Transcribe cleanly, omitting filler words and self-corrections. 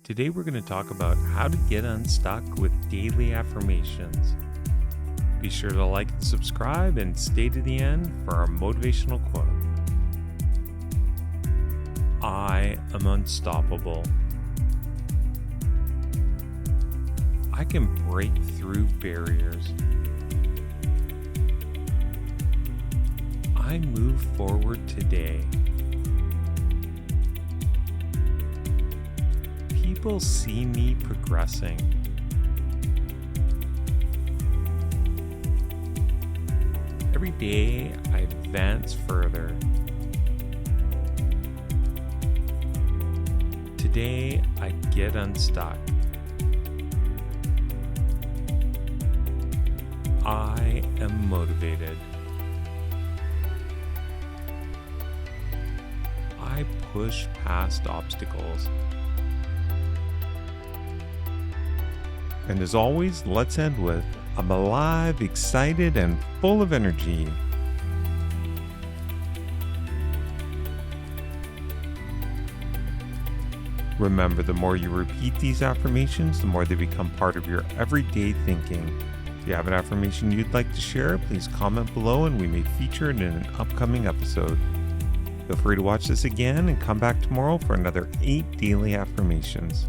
Today we're going to talk about how to get unstuck with daily affirmations. Be sure to like and subscribe and stay to the end for our motivational quote. I am unstoppable. I can break through barriers. I move forward today. People see me progressing. Every day I advance further. Today I get unstuck. I am motivated. I push past obstacles. And as always, let's end with, I'm alive, excited, and full of energy. Remember, the more you repeat these affirmations, the more they become part of your everyday thinking. If you have an affirmation you'd like to share, please comment below and we may feature it in an upcoming episode. Feel free to watch this again and come back tomorrow for another 8 daily affirmations.